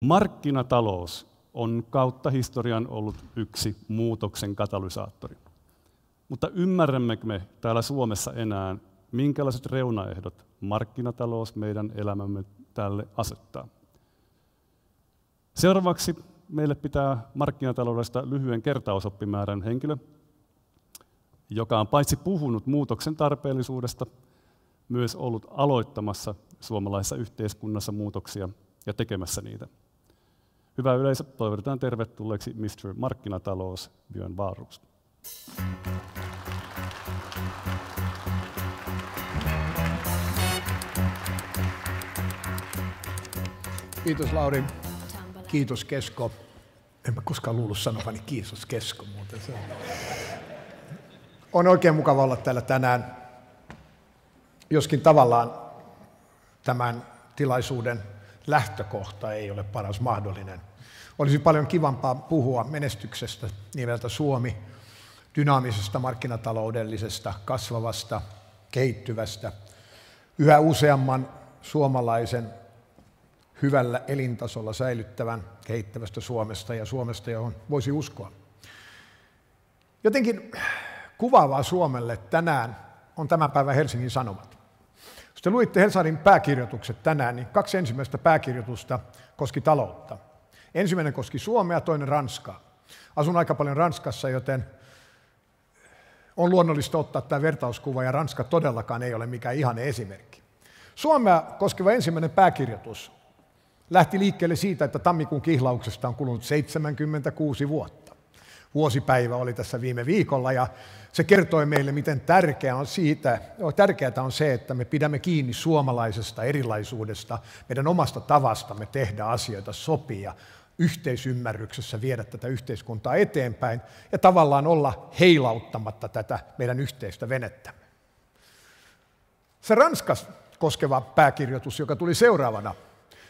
Markkinatalous on kautta historian ollut yksi muutoksen katalysaattori. Mutta ymmärrämmekö me täällä Suomessa enää, minkälaiset reunaehdot markkinatalous meidän elämämme tälle asettaa? Seuraavaksi meille pitää markkinataloudesta lyhyen kertausoppimäärän henkilö, joka on paitsi puhunut muutoksen tarpeellisuudesta, myös ollut aloittamassa suomalaisessa yhteiskunnassa muutoksia ja tekemässä niitä. Hyvä yleisö, toivotetaan tervetulleeksi Mr. Markkinatalous Björn Wahlroos. Kiitos Lauri. Kiitos Kesko. En mä koskaan luullut sanovani kiitos Kesko muuten. On oikein mukava olla täällä tänään, joskin tavallaan tämän tilaisuuden lähtökohta ei ole paras mahdollinen. Olisi paljon kivampaa puhua menestyksestä nimeltä Suomi, dynaamisesta, markkinataloudellisesta, kasvavasta, kehittyvästä, yhä useamman suomalaisen hyvällä elintasolla säilyttävän, kehittävästä Suomesta ja Suomesta, johon voisi uskoa. Jotenkin kuvaavaa Suomelle tänään on tämän päivän Helsingin Sanomat. Jos te luitte Helsingin pääkirjoitukset tänään, niin 2 ensimmäistä pääkirjoitusta koski taloutta. Ensimmäinen koski Suomea, toinen Ranskaa. Asun aika paljon Ranskassa, joten on luonnollista ottaa tämä vertauskuva, ja Ranska todellakaan ei ole mikään ihane esimerkki. Suomea koskeva ensimmäinen pääkirjoitus lähti liikkeelle siitä, että tammikuun kihlauksesta on kulunut 76 vuotta. Vuosipäivä oli tässä viime viikolla, ja se kertoi meille, miten tärkeää on se, että me pidämme kiinni suomalaisesta erilaisuudesta, meidän omasta tavastamme tehdä asioita, sopia, yhteisymmärryksessä viedä tätä yhteiskuntaa eteenpäin ja tavallaan olla heilauttamatta tätä meidän yhteistä venettämme. Se Ranskas koskeva pääkirjoitus, joka tuli seuraavana,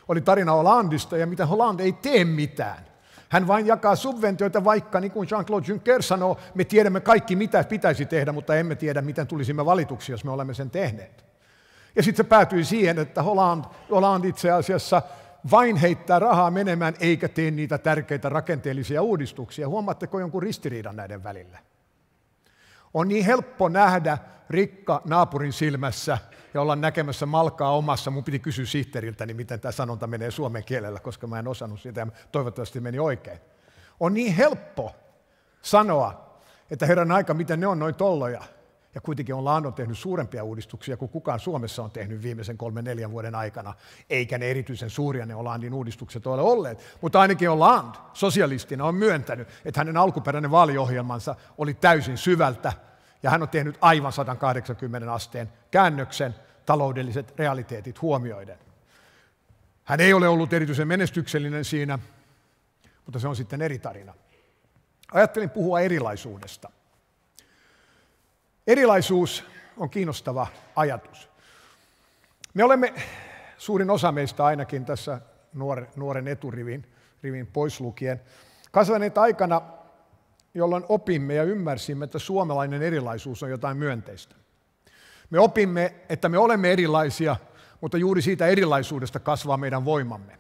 oli tarina Hollandista ja miten Hollande ei tee mitään. Hän vain jakaa subventioita, vaikka niin kuin Jean-Claude Juncker sanoo, me tiedämme kaikki mitä pitäisi tehdä, mutta emme tiedä miten tulisimme valituksi, jos me olemme sen tehneet. Ja sitten se päätyi siihen, että Hollande itse asiassa vain heittää rahaa menemään eikä tee niitä tärkeitä rakenteellisia uudistuksia. Huomaatteko jonkun ristiriidan näiden välillä? On niin helppo nähdä rikka naapurin silmässä ja olla näkemässä malkaa omassa. Mun piti kysyä sihteeriltäni, miten tämä sanonta menee suomen kielellä, koska mä en osannut sitä ja toivottavasti meni oikein. On niin helppo sanoa, että herran aika, miten ne on noin tolloja. Ja kuitenkin Hollande on tehnyt suurempia uudistuksia kuin kukaan Suomessa on tehnyt viimeisen 3-4 vuoden aikana, eikä ne erityisen suuria ne Hollandin uudistukset ole olleet. Mutta ainakin Hollande sosialistina on myöntänyt, että hänen alkuperäinen vaaliohjelmansa oli täysin syvältä, ja hän on tehnyt aivan 180 asteen käännöksen taloudelliset realiteetit huomioiden. Hän ei ole ollut erityisen menestyksellinen siinä, mutta se on sitten eri tarina. Ajattelin puhua erilaisuudesta. Erilaisuus on kiinnostava ajatus. Me olemme, suurin osa meistä ainakin tässä nuoren eturivin pois lukien, kasvaneet aikana, jolloin opimme ja ymmärsimme, että suomalainen erilaisuus on jotain myönteistä. Me opimme, että me olemme erilaisia, mutta juuri siitä erilaisuudesta kasvaa meidän voimamme.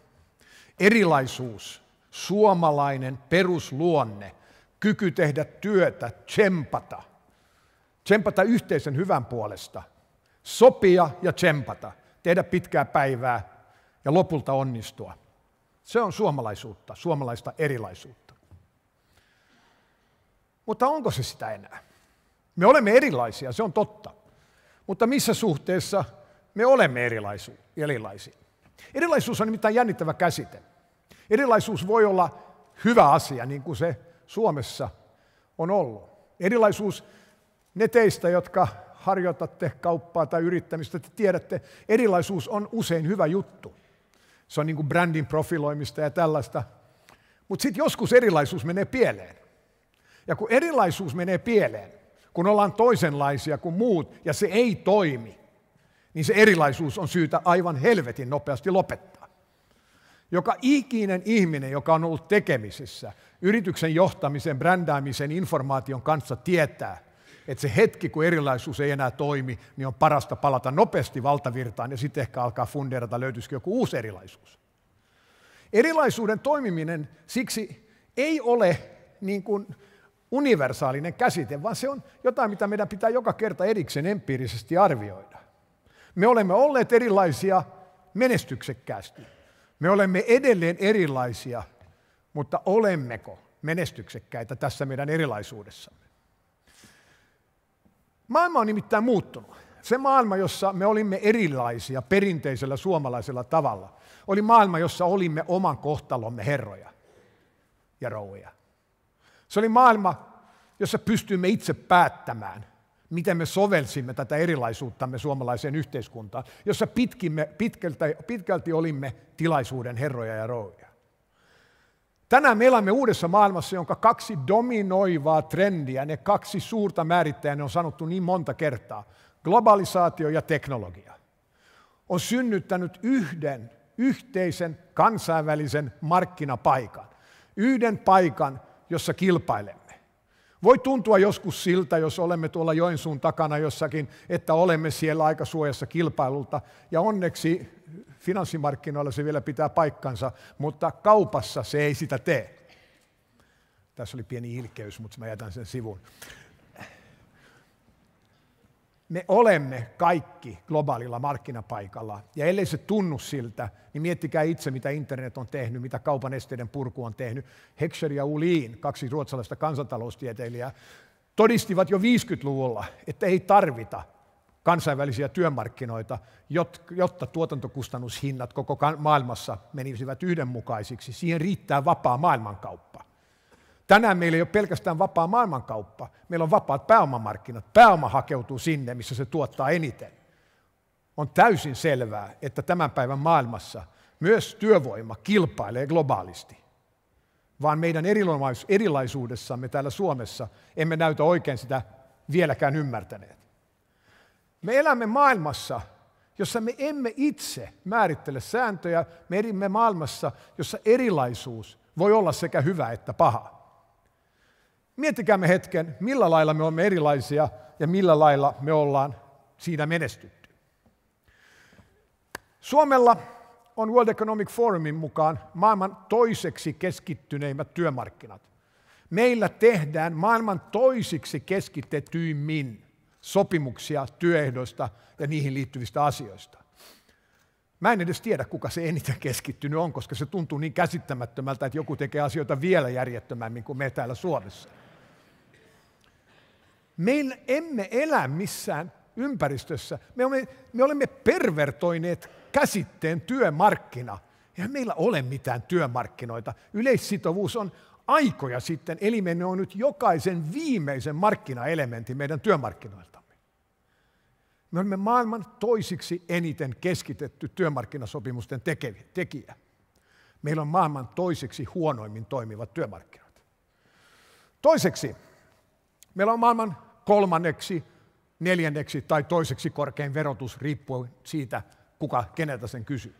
Erilaisuus, suomalainen perusluonne, kyky tehdä työtä, tsempata yhteisen hyvän puolesta, sopia ja tsempata, tehdä pitkää päivää ja lopulta onnistua. Se on suomalaisuutta, suomalaista erilaisuutta. Mutta onko se sitä enää? Me olemme erilaisia, se on totta. Mutta missä suhteessa me olemme erilaisia? Erilaisuus on nimittäin jännittävä käsite. Erilaisuus voi olla hyvä asia, niin kuin se Suomessa on ollut. Erilaisuus, ne teistä, jotka harjoitatte kauppaa tai yrittämistä, te tiedätte, erilaisuus on usein hyvä juttu. Se on niin kuin brändin profiloimista ja tällaista. Mutta sitten joskus erilaisuus menee pieleen. Ja kun erilaisuus menee pieleen, kun ollaan toisenlaisia kuin muut ja se ei toimi, niin se erilaisuus on syytä aivan helvetin nopeasti lopettaa. Joka ikinen ihminen, joka on ollut tekemisissä yrityksen johtamisen, brändäämisen, informaation kanssa tietää, että se hetki, kun erilaisuus ei enää toimi, niin on parasta palata nopeasti valtavirtaan ja sitten ehkä alkaa fundeerata, löytyisikö joku uusi erilaisuus. Erilaisuuden toimiminen siksi ei ole niin kuin universaalinen käsite, vaan se on jotain, mitä meidän pitää joka kerta erikseen empiirisesti arvioida. Me olemme olleet erilaisia menestyksekkäästi. Me olemme edelleen erilaisia, mutta olemmeko menestyksekkäitä tässä meidän erilaisuudessamme? Maailma on nimittäin muuttunut. Se maailma, jossa me olimme erilaisia perinteisellä suomalaisella tavalla, oli maailma, jossa olimme oman kohtalomme herroja ja rouvia. Se oli maailma, jossa pystyimme itse päättämään, miten me sovelsimme tätä erilaisuuttamme suomalaiseen yhteiskuntaan, jossa pitkälti olimme tilaisuuden herroja ja rouvia. Tänään me elämme uudessa maailmassa, jonka kaksi dominoivaa trendiä, ne kaksi suurta määrittäjää, ne on sanottu niin monta kertaa, globalisaatio ja teknologia, on synnyttänyt yhden yhteisen kansainvälisen markkinapaikan, yhden paikan, jossa kilpailemme. Voi tuntua joskus siltä, jos olemme tuolla Joensuun takana jossakin, että olemme siellä aika suojassa kilpailulta, ja onneksi finanssimarkkinoilla se vielä pitää paikkansa, mutta kaupassa se ei sitä tee. Tässä oli pieni ilkeys, mutta mä jätän sen sivuun. Me olemme kaikki globaalilla markkinapaikalla, ja ellei se tunnu siltä, niin miettikää itse, mitä internet on tehnyt, mitä kaupan esteiden purku on tehnyt. Heckscher ja Uhlin, kaksi ruotsalaista kansantaloustieteilijää, todistivat jo 50-luvulla, että ei tarvita kansainvälisiä työmarkkinoita, jotta tuotantokustannushinnat koko maailmassa menisivät yhdenmukaisiksi. Siihen riittää vapaa maailmankauppa. Tänään meillä ei ole pelkästään vapaa maailmankauppa, meillä on vapaat pääomamarkkinat. Pääoma hakeutuu sinne, missä se tuottaa eniten. On täysin selvää, että tämän päivän maailmassa myös työvoima kilpailee globaalisti. Vaan meidän erilaisuudessamme täällä Suomessa emme näytä oikein sitä vieläkään ymmärtäneet. Me elämme maailmassa, jossa me emme itse määrittele sääntöjä, me elimme maailmassa, jossa erilaisuus voi olla sekä hyvä että paha. Miettikäämme hetken, millä lailla me olemme erilaisia ja millä lailla me ollaan siinä menestytty. Suomella on World Economic Forumin mukaan maailman toiseksi keskittyneimmät työmarkkinat. Meillä tehdään maailman toisiksi keskitetyimmin sopimuksia työehdoista ja niihin liittyvistä asioista. Mä en edes tiedä, kuka se eniten keskittynyt on, koska se tuntuu niin käsittämättömältä, että joku tekee asioita vielä järjettömämmin kuin me täällä Suomessa. Meillä emme elä missään ympäristössä. Me olemme pervertoineet käsitteen työmarkkina. Eihän meillä ole mitään työmarkkinoita. Yleissitovuus on aikoja sitten, eli me on nyt jokaisen viimeisen markkinaelementin meidän työmarkkinoiltamme. Me olemme maailman toisiksi eniten keskitetty työmarkkinasopimusten tekijä. Meillä on maailman toiseksi huonoimmin toimivat työmarkkinat. Toiseksi, meillä on maailman kolmanneksi, neljänneksi tai toiseksi korkein verotus riippuen siitä, keneltä sen kysyy.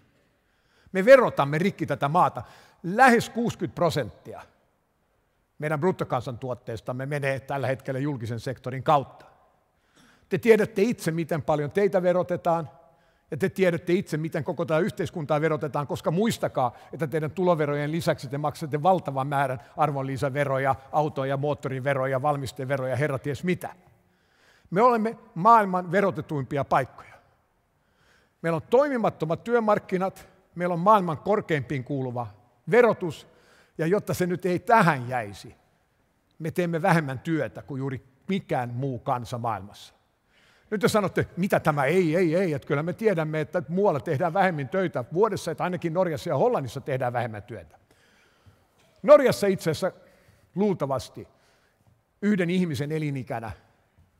Me verotamme rikki tätä maata. Lähes 60% meidän bruttokansantuotteestamme menee tällä hetkellä julkisen sektorin kautta. Te tiedätte itse, miten paljon teitä verotetaan, ja te tiedätte itse, miten koko tämä yhteiskuntaa verotetaan, koska muistakaa, että teidän tuloverojen lisäksi te maksatte valtavan määrän arvonlisäveroja, auto- ja moottoriveroja, valmisteveroja, herra ties mitä. Me olemme maailman verotetuimpia paikkoja. Meillä on toimimattomat työmarkkinat, meillä on maailman korkeimpiin kuuluva verotus, ja jotta se nyt ei tähän jäisi, me teemme vähemmän työtä kuin juuri mikään muu kansa maailmassa. Nyt te sanotte, mitä tämä ei, että kyllä me tiedämme, että muualla tehdään vähemmän töitä vuodessa, että ainakin Norjassa ja Hollannissa tehdään vähemmän työtä. Norjassa itse asiassa luultavasti yhden ihmisen elinikänä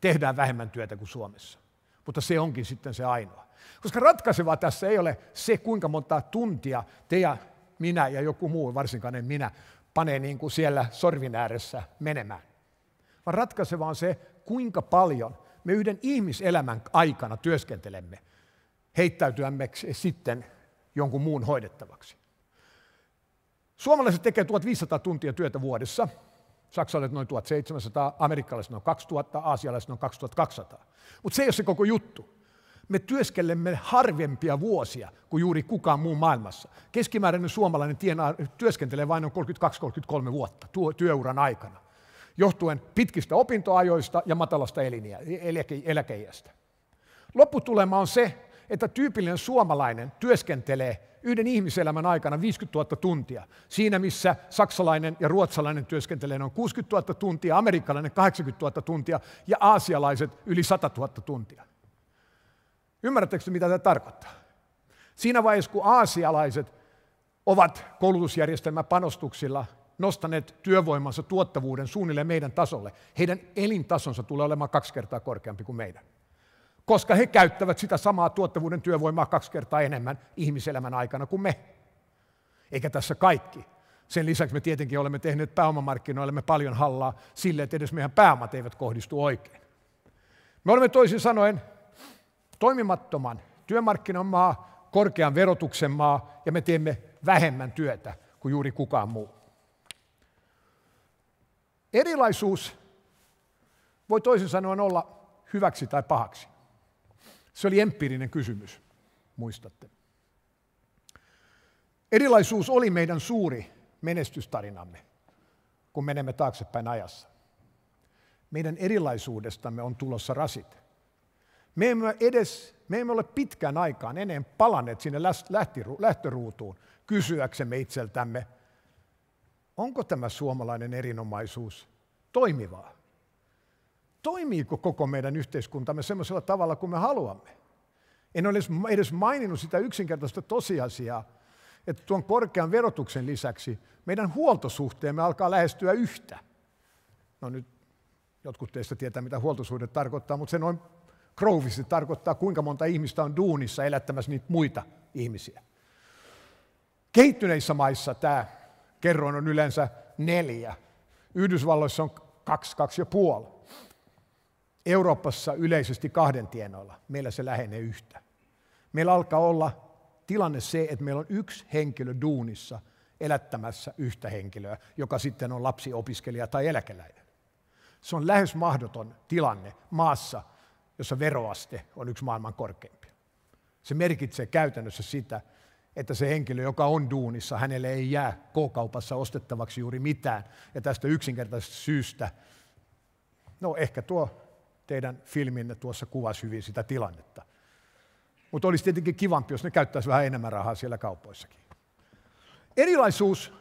tehdään vähemmän työtä kuin Suomessa, mutta se onkin sitten se ainoa. Koska ratkaisevaa tässä ei ole se, kuinka monta tuntia te ja minä ja joku muu, varsinkaan en minä, panee niin kuin siellä sorvin ääressä menemään. Vaan ratkaisevaa on se, kuinka paljon me yhden ihmiselämän aikana työskentelemme heittäytyämme sitten jonkun muun hoidettavaksi. Suomalaiset tekee 1500 tuntia työtä vuodessa, saksalaiset noin 1700, amerikkalaiset noin 2000, aasialaiset noin 2200. Mutta se ei ole se koko juttu. Me työskentelemme harvempia vuosia kuin juuri kukaan muu maailmassa. Keskimääräinen suomalainen työskentelee vain noin 32-33 vuotta työuran aikana, johtuen pitkistä opintoajoista ja matalasta eläkeiästä. Lopputulema on se, että tyypillinen suomalainen työskentelee yhden ihmiselämän aikana 50 000 tuntia. Siinä missä saksalainen ja ruotsalainen työskentelee noin 60 000 tuntia, amerikkalainen 80 000 tuntia ja aasialaiset yli 100 000 tuntia. Ymmärrättekö, mitä tämä tarkoittaa? Siinä vaiheessa, kun aasialaiset ovat koulutusjärjestelmän panostuksilla nostaneet työvoimansa tuottavuuden suunnilleen meidän tasolle, heidän elintasonsa tulee olemaan 2 kertaa korkeampi kuin meidän. Koska he käyttävät sitä samaa tuottavuuden työvoimaa 2 kertaa enemmän ihmiselämän aikana kuin me. Eikä tässä kaikki. Sen lisäksi me tietenkin olemme tehneet pääomamarkkinoillemme paljon hallaa sille, että edes meidän pääomat eivät kohdistu oikein. Me olemme toisin sanoen toimimattoman työmarkkinamaa, korkean verotuksen maa, ja me teemme vähemmän työtä kuin juuri kukaan muu. Erilaisuus voi toisin sanoen olla hyväksi tai pahaksi. Se oli empiirinen kysymys, muistatte. Erilaisuus oli meidän suuri menestystarinamme, kun menemme taaksepäin ajassa. Meidän erilaisuudestamme on tulossa rasite. Me emme ole pitkään aikaan enää palanneet sinne lähtöruutuun kysyäksemme itseltämme, onko tämä suomalainen erinomaisuus toimivaa? Toimiiko koko meidän yhteiskuntamme sellaisella tavalla kuin me haluamme? En ole edes maininnut sitä yksinkertaista tosiasiaa, että tuon korkean verotuksen lisäksi meidän huoltosuhteemme alkaa lähestyä yhtä. No nyt jotkut teistä tietää, mitä huoltosuhde tarkoittaa, mutta se noin krouvisesti tarkoittaa, kuinka monta ihmistä on duunissa elättämässä niitä muita ihmisiä. Kehittyneissä maissa tämä kerroin on yleensä 4. Yhdysvalloissa on 2-2,5. Euroopassa yleisesti 2 tienoilla. Meillä se lähenee yhtä. Meillä alkaa olla tilanne se, että meillä on 1 henkilö duunissa elättämässä yhtä henkilöä, joka sitten on lapsi, opiskelija tai eläkeläinen. Se on lähes mahdoton tilanne maassa, jossa veroaste on 1 maailman korkeimpia. Se merkitsee käytännössä sitä, että se henkilö, joka on duunissa, hänelle ei jää K-kaupassa ostettavaksi juuri mitään. Ja tästä yksinkertaisesta syystä, no ehkä tuo teidän filminne tuossa kuvasi hyvin sitä tilannetta. Mutta olisi tietenkin kivampi, jos ne käyttäisi vähän enemmän rahaa siellä kaupoissakin. Erilaisuus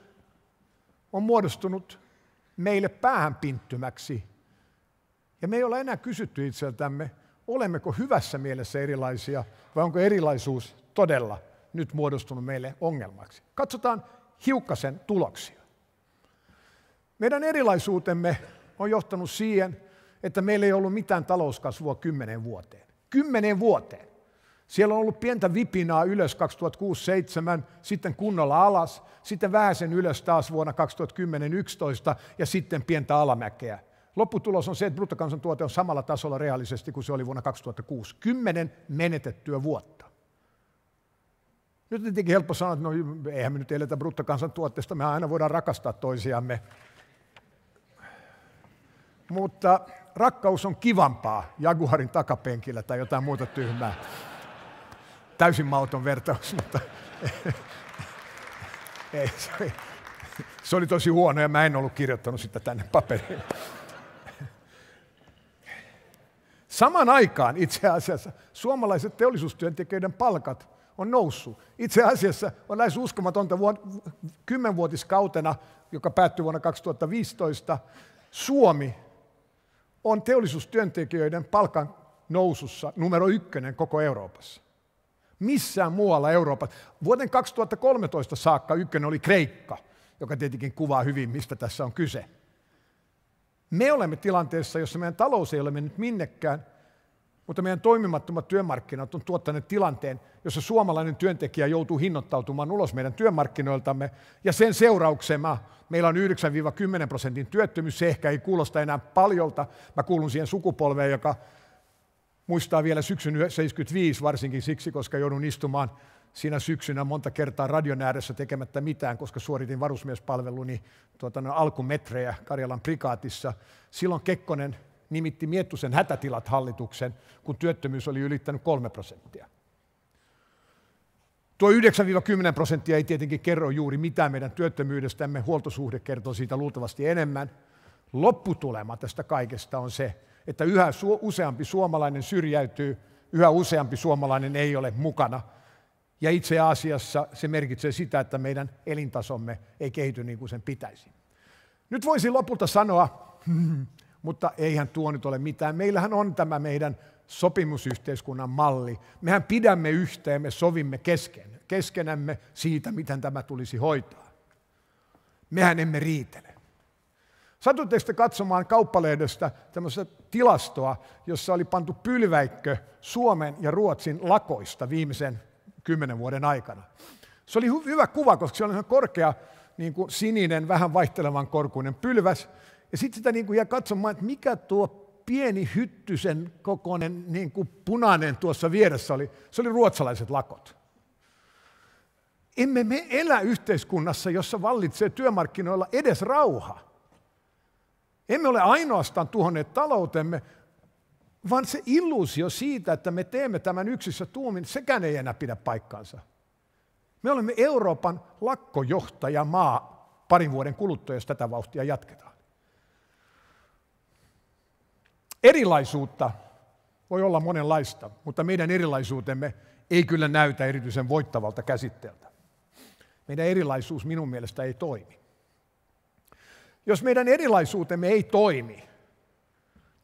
on muodostunut meille päähänpinttymäksi. Ja me ei ole enää kysytty itseltämme, olemmeko hyvässä mielessä erilaisia, vai onko erilaisuus todella nyt muodostunut meille ongelmaksi. Katsotaan hiukkasen tuloksia. Meidän erilaisuutemme on johtanut siihen, että meillä ei ollut mitään talouskasvua 10 vuoteen. 10 vuoteen. Siellä on ollut pientä vipinaa ylös 2006-2007, sitten kunnolla alas, sitten vähäsen ylös taas vuonna 2010-2011 ja sitten pientä alamäkeä. Lopputulos on se, että bruttokansantuote on samalla tasolla reaalisesti kuin se oli vuonna 2006. 10 menetettyä vuotta. Nyt on tietenkin helppo sanoa, että no, eihän me nyt eletä bruttokansantuotteesta, me aina voidaan rakastaa toisiamme. Mutta rakkaus on kivampaa Jaguarin takapenkillä tai jotain muuta tyhmää. Täysin mauton vertaus, mutta ei, se oli tosi huono ja mä en ollut kirjoittanut sitä tänne paperiin. Samaan aikaan itse asiassa suomalaiset teollisuustyöntekijöiden palkat on noussut. Itse asiassa on lähes uskomatonta 10-vuotiskautena, joka päättyi vuonna 2015, Suomi on teollisuustyöntekijöiden palkan nousussa numero 1 koko Euroopassa. Missään muualla Euroopassa. Vuoden 2013 saakka 1 oli Kreikka, joka tietenkin kuvaa hyvin, mistä tässä on kyse. Me olemme tilanteessa, jossa meidän talous ei ole mennyt minnekään, mutta meidän toimimattomat työmarkkinat on tuottaneet tilanteen, jossa suomalainen työntekijä joutuu hinnoittautumaan ulos meidän työmarkkinoiltamme, ja sen seurauksena meillä on 9-10% työttömyys. Se ehkä ei kuulosta enää paljolta. Mä kuulun siihen sukupolveen, joka muistaa vielä syksyn 1975, varsinkin siksi, koska joudun istumaan siinä syksynä monta kertaa radion ääressä tekemättä mitään, koska suoritin varusmiespalveluni alkumetrejä Karjalan prikaatissa. Silloin Kekkonen nimitti Miettusen hätätilat hallituksen, kun työttömyys oli ylittänyt 3%. Tuo 9-10% ei tietenkin kerro juuri mitään meidän työttömyydestämme, huoltosuhde kertoo siitä luultavasti enemmän. Lopputulema tästä kaikesta on se, että yhä useampi suomalainen syrjäytyy, yhä useampi suomalainen ei ole mukana. Ja itse asiassa se merkitsee sitä, että meidän elintasomme ei kehity niin kuin sen pitäisi. Nyt voisi lopulta sanoa, mutta eihän tuo nyt ole mitään. Meillähän on tämä meidän sopimusyhteiskunnan malli. Mehän pidämme yhteen, me sovimme keskenämme siitä, miten tämä tulisi hoitaa. Mehän emme riitele. Satuitteko te katsomaan Kauppalehdestä tämmöistä tilastoa, jossa oli pantu pylväikkö Suomen ja Ruotsin lakoista viimeisen 10 vuoden aikana? Se oli hyvä kuva, koska se oli korkea, niin kuin sininen, vähän vaihtelevan korkuinen pylväs. Ja sitten sitä niin kuin jäi katsomaan, että mikä tuo pieni hyttysen kokoinen niin kuin punainen tuossa vieressä oli. Se oli ruotsalaiset lakot. Emme me elä yhteiskunnassa, jossa vallitsee työmarkkinoilla edes rauha. Emme ole ainoastaan tuhonneet taloutemme, vaan se illuusio siitä, että me teemme tämän yksissä tuumin, sekään ei enää pidä paikkaansa. Me olemme Euroopan lakkojohtajamaa parin vuoden kuluttua, jos tätä vauhtia jatketaan. Erilaisuutta voi olla monenlaista, mutta meidän erilaisuutemme ei kyllä näytä erityisen voittavalta käsitteeltä. Meidän erilaisuus minun mielestä ei toimi. Jos meidän erilaisuutemme ei toimi,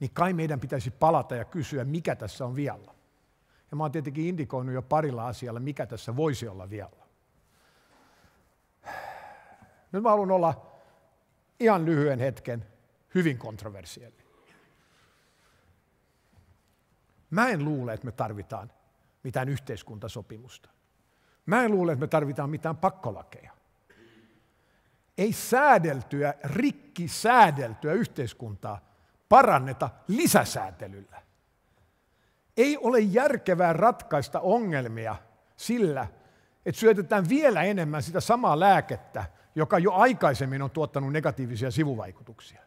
niin kai meidän pitäisi palata ja kysyä, mikä tässä on vialla. Ja mä oon tietenkin indikoinut jo parilla asialla, mikä tässä voisi olla vialla. Nyt mä haluan olla ihan lyhyen hetken hyvin kontroversielli. Mä en luule, että me tarvitaan mitään yhteiskuntasopimusta. Mä en luule, että me tarvitaan mitään pakkolakeja. Ei säädeltyä, rikkisäädeltyä yhteiskuntaa paranneta lisäsäätelyllä. Ei ole järkevää ratkaista ongelmia sillä, että syötetään vielä enemmän sitä samaa lääkettä, joka jo aikaisemmin on tuottanut negatiivisia sivuvaikutuksia.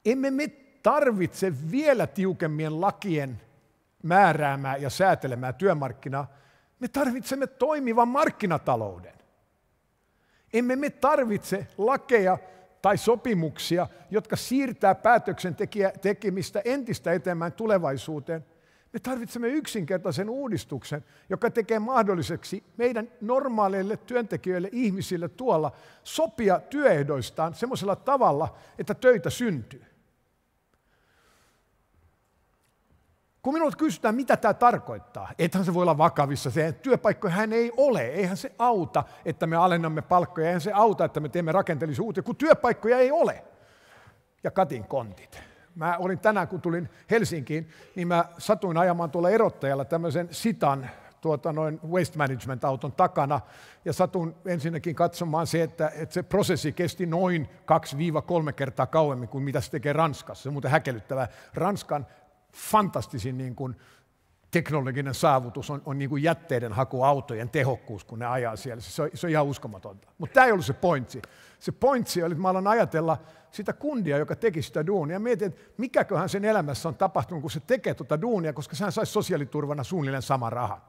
Emme me tarvitse vielä tiukemmien lakien määräämää ja säätelemää työmarkkinaa. Me tarvitsemme toimivan markkinatalouden. Emme me tarvitse lakeja tai sopimuksia, jotka siirtää päätöksentekemistä entistä eteenpäin tulevaisuuteen. Me tarvitsemme yksinkertaisen uudistuksen, joka tekee mahdolliseksi meidän normaaleille työntekijöille, ihmisille tuolla sopia työehdoistaan semmoisella tavalla, että töitä syntyy. Kun minulta kysytään, mitä tämä tarkoittaa, ethän se voi olla vakavissa, se työpaikkojahan ei ole, eihän se auta, että me alennamme palkkoja, eihän se auta, että me teemme rakenteellisia uutisia, kun työpaikkoja ei ole. Ja katin kontit. Mä olin tänään, kun tulin Helsinkiin, niin mä satuin ajamaan tuolla erottajalla tämmöisen Sitan waste management-auton takana, ja satun ensinnäkin katsomaan se, että se prosessi kesti noin 2-3 kertaa kauemmin kuin mitä se tekee Ranskassa. Se on muuten häkellyttävää. Ranskan fantastisin niin kuin teknologinen saavutus on niin kuin jätteiden hakuautojen tehokkuus, kun ne ajaa siellä. Se on ihan uskomatonta. Mutta tämä ei ollut se pointsi. Se pointsi oli, että mä aloin ajatella sitä kundia, joka teki sitä duunia. Mietin, että mikäköhän sen elämässä on tapahtunut, kun se tekee tuota duunia, koska sehän saisi sosiaaliturvana suunnilleen sama raha.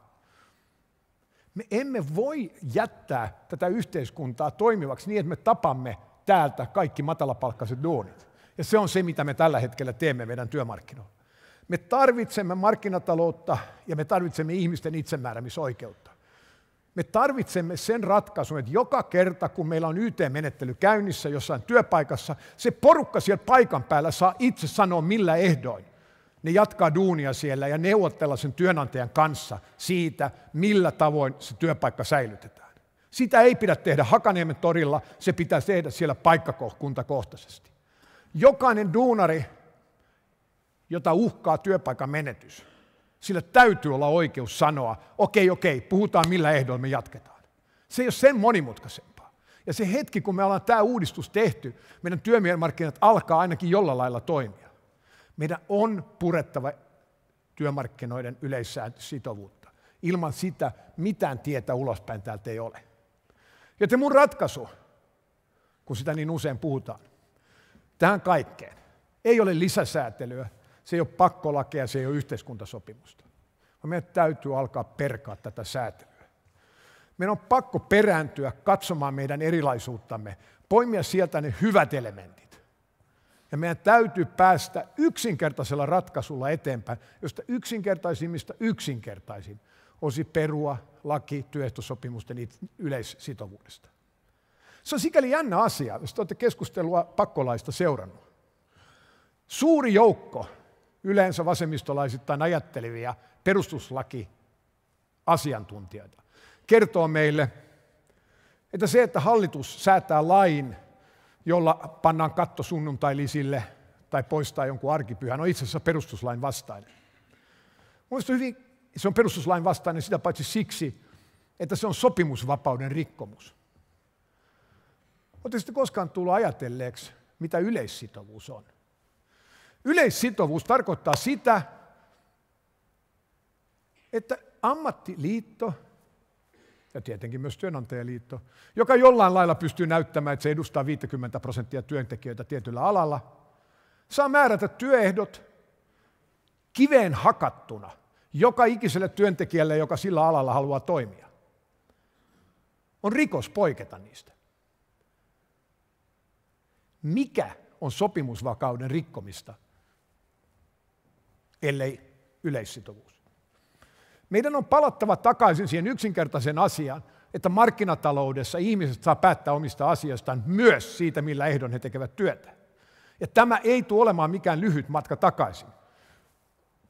Me emme voi jättää tätä yhteiskuntaa toimivaksi niin, että me tapamme täältä kaikki matalapalkkaiset duunit. Ja se on se, mitä me tällä hetkellä teemme meidän työmarkkinoilla. Me tarvitsemme markkinataloutta ja me tarvitsemme ihmisten itsemääräämisoikeutta. Me tarvitsemme sen ratkaisun, että joka kerta, kun meillä on YT-menettely käynnissä jossain työpaikassa, se porukka siellä paikan päällä saa itse sanoa millä ehdoin. Ne jatkaa duunia siellä ja neuvotella sen työnantajan kanssa siitä, millä tavoin se työpaikka säilytetään. Sitä ei pidä tehdä Hakaniemen torilla, se pitää tehdä siellä paikkakuntakohtaisesti. Jokainen duunari, jota uhkaa työpaikan menetys, sillä täytyy olla oikeus sanoa, okei, puhutaan millä ehdoilla me jatketaan. Se ei ole sen monimutkaisempaa. Ja se hetki, kun me ollaan tämä uudistus tehty, meidän työmarkkinat alkaa ainakin jollain lailla toimia. Meidän on purettava työmarkkinoiden yleissitovuutta. Ilman sitä mitään tietä ulospäin täältä ei ole. Joten mun ratkaisu, kun sitä niin usein puhutaan, tähän kaikkeen, ei ole lisäsäätelyä, se ei ole pakkolakeja, se ei ole yhteiskuntasopimusta. Meidän täytyy alkaa perkaa tätä säätelyä. Meidän on pakko perääntyä katsomaan meidän erilaisuuttamme, poimia sieltä ne hyvät elementit. Ja meidän täytyy päästä yksinkertaisella ratkaisulla eteenpäin, josta yksinkertaisimmista yksinkertaisin olisi perua laki työehtosopimusten yleissitovuudesta. Se on sikäli jännä asia, jos te olette keskustelua pakkolaista seurannut. Suuri joukko yleensä vasemmistolaisittain ajattelevia perustuslaki-asiantuntijoita kertoo meille, että se, että hallitus säätää lain, jolla pannaan katto sunnuntailisille tai poistaa jonkun arkipyhän, on itse asiassa perustuslain vastainen. Mielestäni se on perustuslain vastainen sitä paitsi siksi, että se on sopimusvapauden rikkomus. Oletteko koskaan tullut ajatelleeksi, mitä yleissitovuus on? Yleissitovuus tarkoittaa sitä, että ammattiliitto ja tietenkin myös työnantajaliitto, joka jollain lailla pystyy näyttämään, että se edustaa 50% työntekijöitä tietyllä alalla, saa määrätä työehdot kiveen hakattuna joka ikiselle työntekijälle, joka sillä alalla haluaa toimia. On rikos poiketa niistä. Mikä on sopimusvakauden rikkomista, ellei yleissitovuus? Meidän on palattava takaisin siihen yksinkertaiseen asiaan, että markkinataloudessa ihmiset saa päättää omista asioistaan myös siitä, millä ehdon he tekevät työtä. Ja tämä ei tule olemaan mikään lyhyt matka takaisin.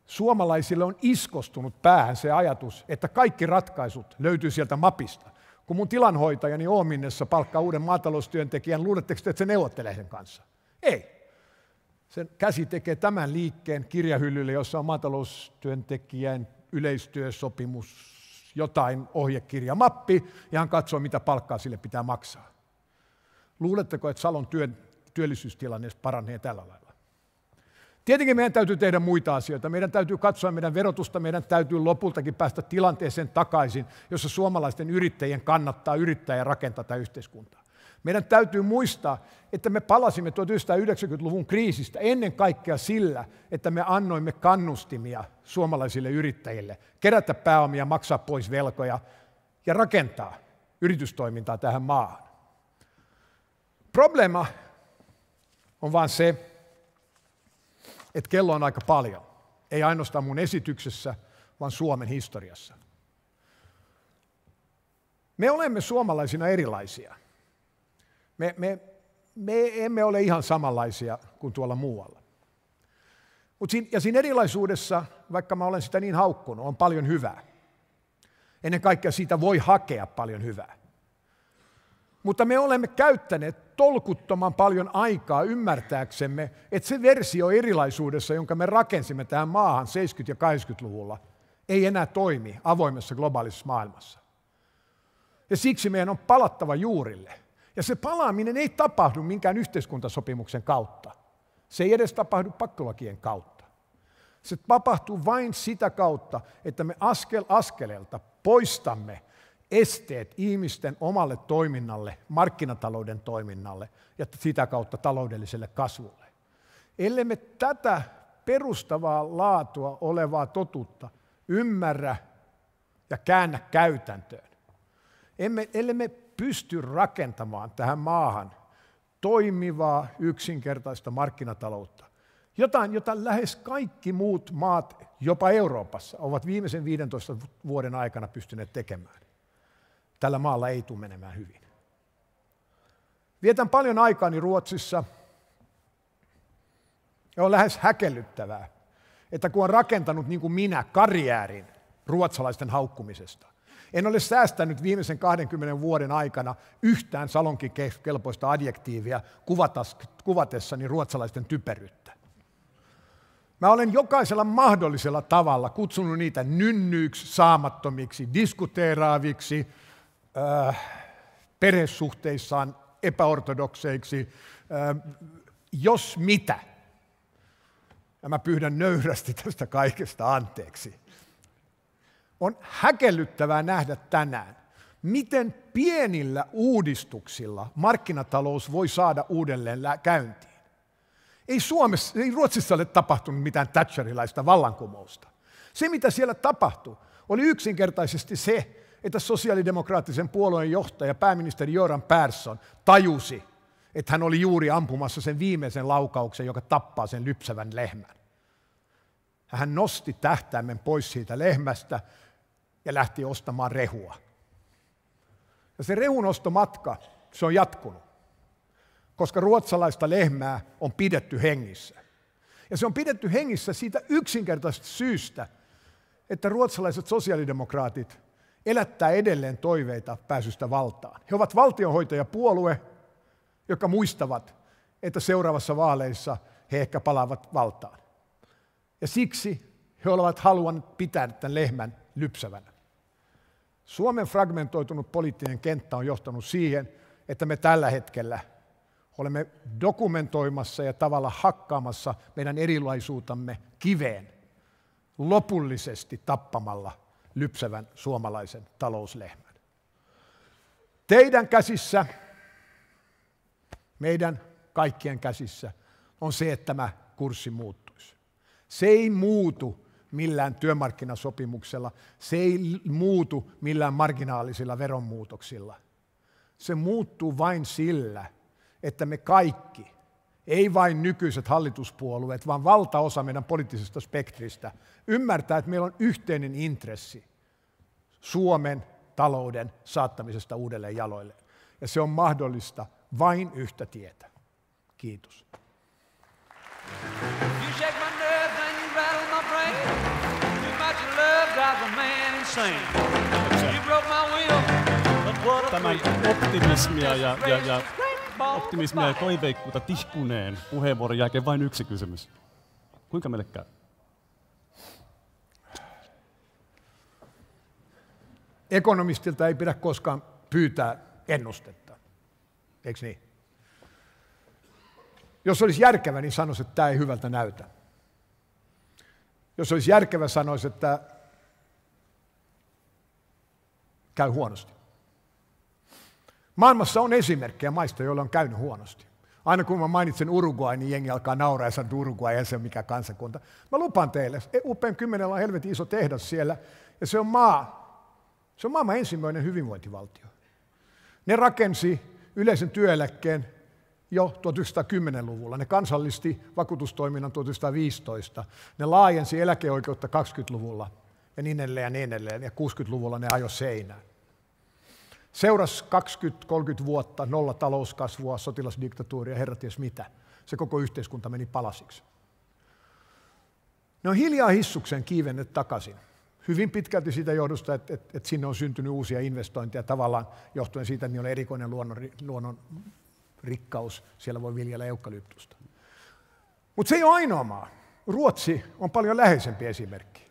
Suomalaisille on iskostunut päähän se ajatus, että kaikki ratkaisut löytyy sieltä mapista. Kun mun tilanhoitajani Oominnessa palkkaa uuden maataloustyöntekijän, luuletteko te, että se neuvottelee sen kanssa? Ei. Sen käsi tekee tämän liikkeen kirjahyllylle, jossa on maataloustyöntekijän yleistyösopimus, jotain ohjekirjamappi, ja hän katsoo, mitä palkkaa sille pitää maksaa. Luuletteko, että Salon työllisyystilanne paranee tällä lailla? Tietenkin meidän täytyy tehdä muita asioita. Meidän täytyy katsoa meidän verotusta, meidän täytyy lopultakin päästä tilanteeseen takaisin, jossa suomalaisten yrittäjien kannattaa yrittää ja rakentaa tätä yhteiskuntaa. Meidän täytyy muistaa, että me palasimme 1990-luvun kriisistä ennen kaikkea sillä, että me annoimme kannustimia suomalaisille yrittäjille kerätä pääomia, maksaa pois velkoja ja rakentaa yritystoimintaa tähän maahan. Probleema on vaan se, että kello on aika paljon. Ei ainoastaan mun esityksessä, vaan Suomen historiassa. Me olemme suomalaisina erilaisia. Me emme ole ihan samanlaisia kuin tuolla muualla. Ja siinä erilaisuudessa, vaikka mä olen sitä niin haukkunut, on paljon hyvää. Ennen kaikkea siitä voi hakea paljon hyvää. Mutta me olemme käyttäneet tolkuttoman paljon aikaa ymmärtääksemme, että se versio erilaisuudessa, jonka me rakensimme tähän maahan 70- ja 80-luvulla, ei enää toimi avoimessa globaalissa maailmassa. Ja siksi meidän on palattava juurille. Ja se palaaminen ei tapahdu minkään yhteiskuntasopimuksen kautta. Se ei edes tapahdu pakkolakien kautta. Se tapahtuu vain sitä kautta, että me askel askeleelta poistamme esteet ihmisten omalle toiminnalle, markkinatalouden toiminnalle ja sitä kautta taloudelliselle kasvulle. Ellei me tätä perustavaa laatua olevaa totuutta ymmärrä ja käännä käytäntöön, ellei me pysty rakentamaan tähän maahan toimivaa, yksinkertaista markkinataloutta, jota lähes kaikki muut maat, jopa Euroopassa, ovat viimeisen 15 vuoden aikana pystyneet tekemään. Tällä maalla ei tule menemään hyvin. Vietän paljon aikaani Ruotsissa, ja on lähes häkellyttävää, että kun on rakentanut niin kuin minä karjäärin ruotsalaisten haukkumisesta, en ole säästänyt viimeisen 20 vuoden aikana yhtään Salonkin kelpoista adjektiivia kuvatessani ruotsalaisten typeryyttä. Mä olen jokaisella mahdollisella tavalla kutsunut niitä nynnyiksi, saamattomiksi, diskuteeraaviksi, perhesuhteissaan epäortodokseiksi, jos mitä. Ja mä pyydän nöyrästi tästä kaikesta anteeksi. On häkellyttävää nähdä tänään, miten pienillä uudistuksilla markkinatalous voi saada uudelleen käyntiin. Ei Ruotsissa ole tapahtunut mitään thatcherilaista vallankumousta. Se, mitä siellä tapahtui, oli yksinkertaisesti se, että sosiaalidemokraattisen puolueen johtaja, pääministeri Göran Persson, tajusi, että hän oli juuri ampumassa sen viimeisen laukauksen, joka tappaa sen lypsävän lehmän. Hän nosti tähtäimen pois siitä lehmästä ja lähti ostamaan rehua. Ja se rehunostomatka, se on jatkunut, koska ruotsalaista lehmää on pidetty hengissä. Ja se on pidetty hengissä siitä yksinkertaisesta syystä, että ruotsalaiset sosiaalidemokraatit elättää edelleen toiveita pääsystä valtaan. He ovat valtionhoitajapuolue, jotka muistavat, että seuraavassa vaaleissa he ehkä palaavat valtaan. Ja siksi he ovat halunneet pitää tämän lehmän lypsävänä. Suomen fragmentoitunut poliittinen kenttä on johtanut siihen, että me tällä hetkellä olemme dokumentoimassa ja tavallaan hakkaamassa meidän erilaisuutamme kiveen lopullisesti tappamalla lypsävän suomalaisen talouslehmän. Teidän käsissä, meidän kaikkien käsissä on se, että tämä kurssi muuttuisi. Se ei muutu millään työmarkkinasopimuksella, se ei muutu millään marginaalisilla veronmuutoksilla. Se muuttuu vain sillä, että me kaikki, ei vain nykyiset hallituspuolueet, vaan valtaosa meidän poliittisesta spektristä, ymmärtää, että meillä on yhteinen intressi Suomen talouden saattamisesta uudelleen jaloille. Ja se on mahdollista vain yhtä tietä. Kiitos. Tämän optimismia ja toiveikkuutta tihkuneen puheenvuoron jälkeen vain yksi kysymys. Kuinka meille käy? Ekonomistilta ei pidä koskaan pyytää ennustetta. Eikö niin? Jos olisi järkevä, niin sanoisi, että tämä ei hyvältä näytä. Jos olisi järkevä, sanoisi, että käy huonosti. Maailmassa on esimerkkejä maista, joilla on käynyt huonosti. Aina kun mä mainitsen Uruguay, niin jengi alkaa nauraa ja sanoo, että Uruguay ei se ole mikään kansakunta. Mä lupaan teille, UPM-10 on helvetin iso tehdas siellä, ja se on maailman ensimmäinen hyvinvointivaltio. Ne rakensi yleisen työeläkkeen jo 1910-luvulla. Ne kansallisti vakuutustoiminnan 1915. Ne laajensi eläkeoikeutta 20-luvulla ja niin edelleen ja niin edelleen. Ja 60-luvulla ne ajoi seinään. Seurasi 20-30 vuotta, nolla talouskasvua, sotilasdiktatuuria, herrat ties mitä. Se koko yhteiskunta meni palasiksi. Ne on hiljaa hissukseen kiivennet takaisin. Hyvin pitkälti siitä johdosta, että sinne on syntynyt uusia investointeja tavallaan johtuen siitä, että niillä on erikoinen luonnon rikkaus. Siellä voi viljellä eukalyptusta. Mutta se ei ole ainoa maa. Ruotsi on paljon läheisempi esimerkki.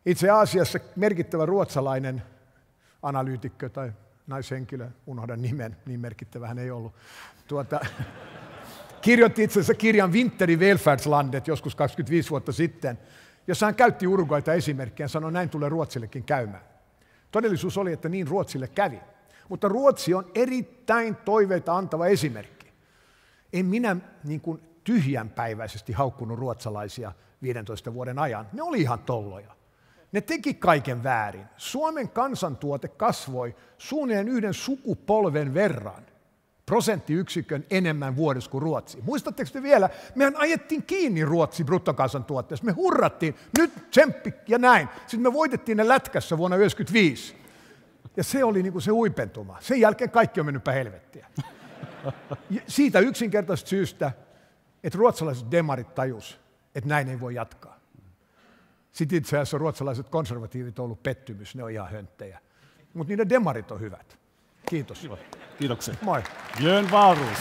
Itse asiassa merkittävä ruotsalainen analyytikkö tai naishenkilö, unohdan nimen, niin merkittävä hän ei ollut, kirjoitti itse asiassa kirjan Vinter i Välfärdslandet joskus 25 vuotta sitten, jossa hän käytti Uruguayta esimerkkiä ja sanoi, näin tulee Ruotsillekin käymään. Todellisuus oli, että niin Ruotsille kävi. Mutta Ruotsi on erittäin toiveita antava esimerkki. En minä niin kuin tyhjänpäiväisesti haukkunut ruotsalaisia 15 vuoden ajan. Ne oli ihan tolloja. Ne teki kaiken väärin. Suomen kansantuote kasvoi suunnilleen yhden sukupolven verran, prosenttiyksikön enemmän vuodessa kuin Ruotsi. Muistatteko te vielä? Mehän ajettiin kiinni Ruotsin bruttokansantuotteessa. Me hurrattiin, nyt tsemppi ja näin. Sitten me voitettiin ne lätkässä vuonna 1995. Ja se oli niin kuin se huipentuma. Sen jälkeen kaikki on mennyt päin helvettiä. Siitä yksinkertaisesta syystä, että ruotsalaiset demarit tajus, että näin ei voi jatkaa. Sitten itse asiassa ruotsalaiset konservatiivit on ollut pettymys, ne on ihan hönttejä. Mutta niiden demarit on hyvät. Kiitos. Kiitoksia. Moi. Björn Wahlroos.